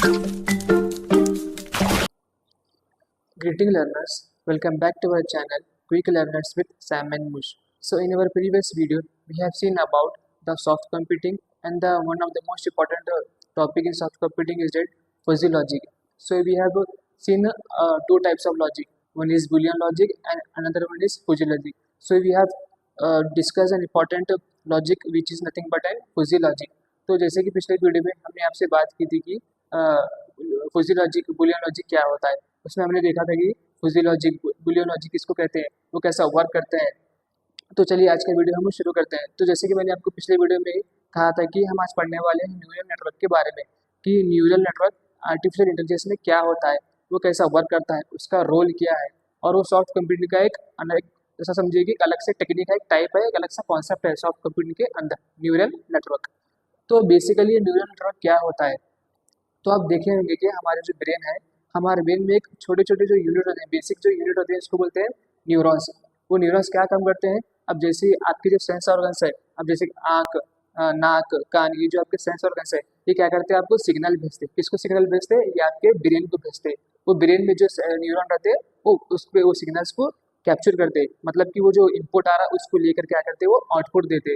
Greeting learners, welcome back to our channel Quick Learners with Sam and Mush. So in our previous video, we have seen about the soft computing and the one of the most important topic in soft computing is that fuzzy logic. So we have seen two types of logic. One is Boolean logic and another one is fuzzy logic. So we have discussed an important logic which is nothing but a fuzzy logic. तो जैसे कि पिछले video में हमने आपसे बात की थी कि फुजी लॉजिक बुलियन लॉजिक क्या होता है। उसमें हमने देखा था कि फुजी लॉजिक बुलियन लॉजिक किसको कहते हैं, वो कैसा वर्क करते हैं। तो चलिए आज का वीडियो हम शुरू करते हैं। तो जैसे कि मैंने आपको पिछले वीडियो में कहा था कि हम आज पढ़ने वाले हैं न्यूरल नेटवर्क के बारे में कि न्यूरल नेटवर्क आर्टिफिशियल इंटेलिजेंस में क्या होता है, वो कैसा वर्क करता है, उसका रोल क्या है और वो सॉफ्ट कंप्यूटिंग का एक जैसा समझिए कि अलग से टेक्निक है, एक टाइप है, एक अलग सा कॉन्सेप्ट है सॉफ्ट कंप्यूटिंग के अंदर न्यूरल नेटवर्क। तो बेसिकली न्यूरल नेटवर्क क्या होता है, तो आप देखे होंगे कि हमारे जो ब्रेन है, हमारे ब्रेन में एक छोटे छोटे जो यूनिट होते हैं, बेसिक जो यूनिट होते हैं, इसको बोलते हैं न्यूरॉन्स। वो न्यूरॉन्स क्या काम करते हैं, अब जैसे आपके जो सेंस ऑर्गन्स है, अब जैसे आँख, नाक, कान, ये जो आपके सेंस ऑर्गन्स है, ये क्या करते हैं, आपको सिग्नल भेजते हैं। किसको सिग्नल भेजते हैं, ये आपके ब्रेन को भेजते हैं। वो ब्रेन में जो न्यूरॉन रहते हैं वो उस पर वो सिग्नल्स को कैप्चर करते हैं, मतलब कि वो जो इनपुट आ रहा है उसको लेकर क्या करते हैं, वो आउटपुट देते,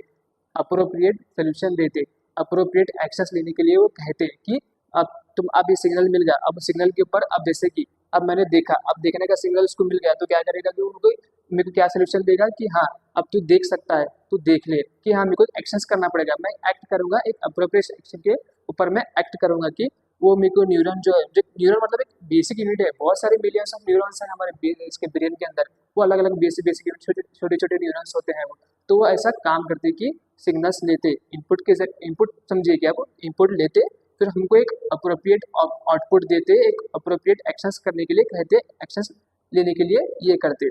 अप्रोप्रिएट सोल्यूशन देते, अप्रोप्रिएट एक्शंस लेने के लिए वो कहते हैं कि अब ये सिग्नल मिल गया। अब सिग्नल के ऊपर अब जैसे कि अब मैंने देखा, अब देखने का सिग्नल उसको मिल गया, तो क्या करेगा कि उनको मेरे को क्या सोल्यूशन देगा कि हाँ अब तू देख सकता है, तू देख ले, कि हाँ मेरे को एक्शंस करना पड़ेगा, मैं एक्ट करूंगा, एक अप्रोप्रिएट एक्शन के ऊपर मैं एक्ट करूंगा कि वो मेरे को न्यूरॉन जो है, जो न्यूरॉन मतलब एक बेसिक यूनिट है, बहुत सारे मिलियंस ऑफ न्यूरॉन्स हैं हमारे इसके ब्रेन के अंदर। वो अलग अलग बेसिक बेसिक छोटे छोटे न्यूरॉन्स होते हैं वो। तो वो ऐसा काम करते कि सिग्नल्स लेते, इनपुट के इनपुट समझिए क्या, वो इनपुट लेते, फिर हमको एक अप्रोप्रिएट आउटपुट देते, एक अप्रोप्रिएट एक्शंस करने के लिए कहते, एक्शंस लेने के लिए ये करते।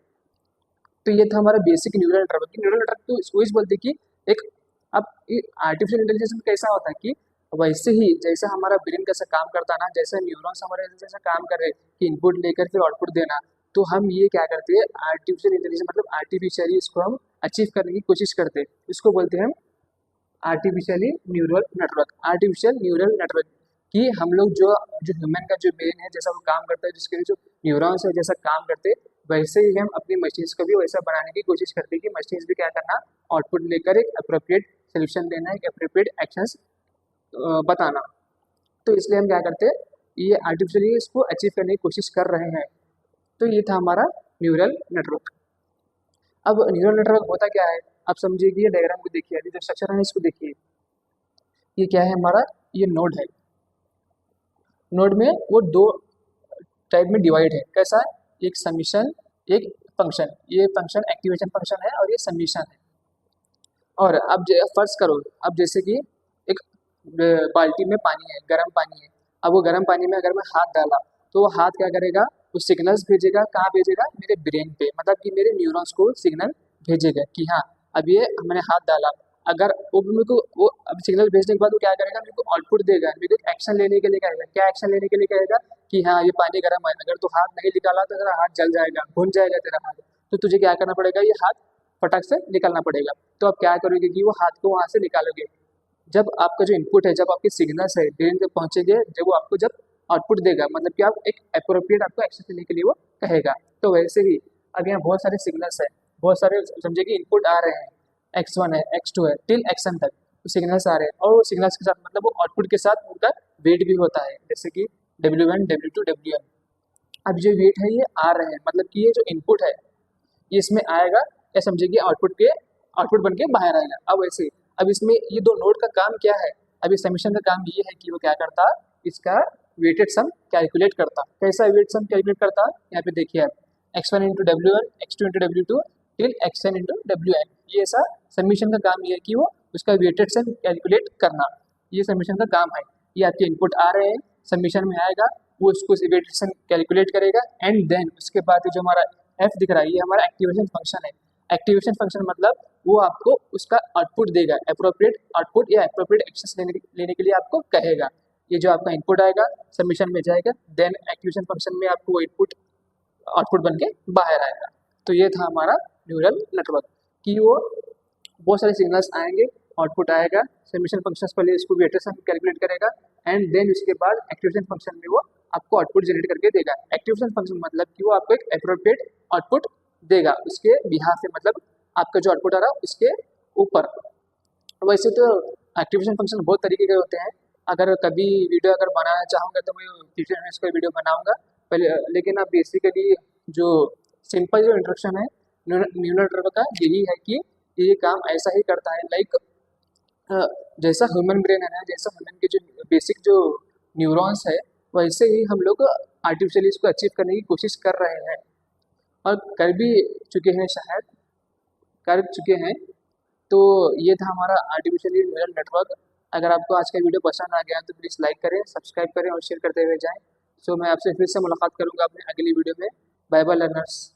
तो ये था हमारा basic neural network. Neural network तो इसको ही बोलते कि एक अब आर्टिफिशियल इंटेलिजेंस में कैसा होता है कि वैसे ही जैसा हमारा ब्रेन कैसा काम करता है ना, जैसे न्यूरॉन्स हमारे जैसा काम कर रहे हैं कि इनपुट लेकर फिर आउटपुट देना, तो हम ये क्या करते हैं, आर्टिफिशियल इंटेलिजेंस मतलब आर्टिफिशियली इसको हम अचीव करने की कोशिश करते हैं। इसको बोलते हैं हम artificially neural network. Artificial neural network कि हम लोग जो जो ह्यूमन का जो ब्रेन है जैसा वो काम करता है, जिसके जो न्यूरॉन्स है जैसा काम करते हैं, वैसे ही हम अपनी मशीन्स को भी वैसा बनाने की कोशिश करते हैं कि मशीन्स भी क्या करना, आउटपुट लेकर एक अप्रोप्रिएट सोल्यूशन देना, एक अप्रोप्रिएट एक्शंस बताना। तो इसलिए हम क्या करते हैं, ये आर्टिफिशियली इसको अचीव करने की कोशिश कर रहे हैं। तो ये था हमारा न्यूरल नेटवर्क। अब न्यूरल नेटवर्क होता क्या है, आप समझिए कि ये डायग्राम को देखिए, अभी जो स्ट्रक्चर है इसको देखिए। ये क्या है हमारा, ये नोड है। नोड में वो दो टाइप में डिवाइड है, कैसा है, एक समीशन, एक फंक्शन। ये फंक्शन एक्टिवेशन फंक्शन है और ये समीशन है। और अब फर्ज करो, अब जैसे कि एक बाल्टी में पानी है, गर्म पानी है। अब वो गर्म पानी में अगर मैं हाथ डाला तो वो हाथ क्या करेगा, वो सिग्नल्स भेजेगा, कहाँ भेजेगा, मेरे ब्रेन पे, मतलब कि मेरे न्यूरॉन्स को सिग्नल भेजेगा कि हाँ अब ये मैंने हाथ डाला। अगर वो भी मेरे को वो अब सिग्नल भेजने के बाद वो क्या करेगा, मेरे को आउटपुट देगा, मेरे को एक्शन लेने के लिए कहेगा। क्या एक्शन लेने के लिए कहेगा कि हाँ ये पानी गर्म है, अगर तू हाथ नहीं निकाला तो तेरा हाथ जल जाएगा, भुन जाएगा तेरा हाथ, तो तुझे क्या करना पड़ेगा, ये हाथ फटक से निकालना पड़ेगा। तो आप क्या करोगे कि वो हाथ को वहाँ से निकालोगे। जब आपका जो इनपुट है, जब आपके सिग्नल्स है ब्रेन तक पहुँचेंगे, जब वो आपको जब आउटपुट देगा, मतलब कि आप एक अप्रोप्रिएट आपको एक्शन लेने के लिए वो कहेगा। तो वैसे ही अब यहाँ बहुत सारे सिग्नल्स है, बहुत सारे समझे कि इनपुट आ रहे हैं, X1 है, X2 है, टिल Xn तक तो सिग्नल्स आ रहे हैं, और वो सिग्नल्स के साथ मतलब वो आउटपुट के साथ उनका वेट भी होता है, जैसे कि W1, W2, Wn। अब जो वेट है ये आ रहे हैं, मतलब कि ये जो इनपुट है ये इसमें आएगा, या समझिए कि आउटपुट बन के बाहर आएगा। अब वैसे अब इसमें ये दो नोड का काम क्या है, अब इस समीशन का काम ये है कि वो क्या करता, इसका वेटेड सम कैलकुलेट करता। कैसा वेट सम कैलकुलेट करता, यहाँ पे देखिए आप, X1 into W1, X2 into W2 till Xn into Wn। ये ऐसा समीशन का काम ये है कि वो उसका वेटेड सम कैलकुलेट करना, ये समीशन का काम है। ये आपके इनपुट आ रहे हैं, समीशन में आएगा, वो उसको वेटेड सम कैलकुलेट करेगा, एंड देन उसके बाद जो हमारा F दिख रहा है ये हमारा एक्टिवेशन फंक्शन है। एक्टिवेशन फंक्शन मतलब वो आपको उसका आउटपुट देगा, अप्रोप्रिएट आउटपुट या अप्रोप्रिएट एक्शंस लेने के लिए आपको कहेगा। ये जो आपका इनपुट आएगा सबमिशन में जाएगा, देन एक्टिवेशन फंक्शन में आपको वो इनपुट आउटपुट बन के बाहर आएगा। तो ये था हमारा न्यूरल नेटवर्क कि वो बहुत सारे सिग्नल्स आएंगे, आउटपुट आएगा, सबमिशन फंक्शंस पहले इसको वेटेड सम कैलकुलेट करेगा, एंड देन उसके बाद एक्टिवेशन फंक्शन में वो आपको आउटपुट जनरेट करके देगा। एक्टिवेशन फंक्शन मतलब कि वो आपको एक अप्रोप्रिएट आउटपुट देगा उसके बिहाफ से, मतलब आपका जो आउटपुट आ रहा है उसके ऊपर। वैसे तो एक्टिवेशन फंक्शन बहुत तरीके के होते हैं। अगर कभी वीडियो अगर बनाना चाहूँगा तो मैं फ्यूचर में इसका वीडियो बनाऊंगा पहले, लेकिन अब बेसिकली जो सिंपल जो इंस्ट्रक्शन है न्यूरल नेटवर्क का यही है कि ये काम ऐसा ही करता है। लाइक जैसा ह्यूमन ब्रेन है ना, जैसा ह्यूमन के जो बेसिक जो न्यूरॉन्स है, वैसे ही हम लोग आर्टिफिशियली इसको अचीव करने की कोशिश कर रहे हैं और कर भी चुके हैं, शायद कर चुके हैं। तो ये था हमारा आर्टिफिशियली न्यूरल नेटवर्क। अगर आपको आज का वीडियो पसंद आ गया तो प्लीज़ लाइक करें, सब्सक्राइब करें और शेयर करते हुए जाएं। सो मैं आपसे फिर से मुलाकात करूंगा अपने अगली वीडियो में। Bye bye learners.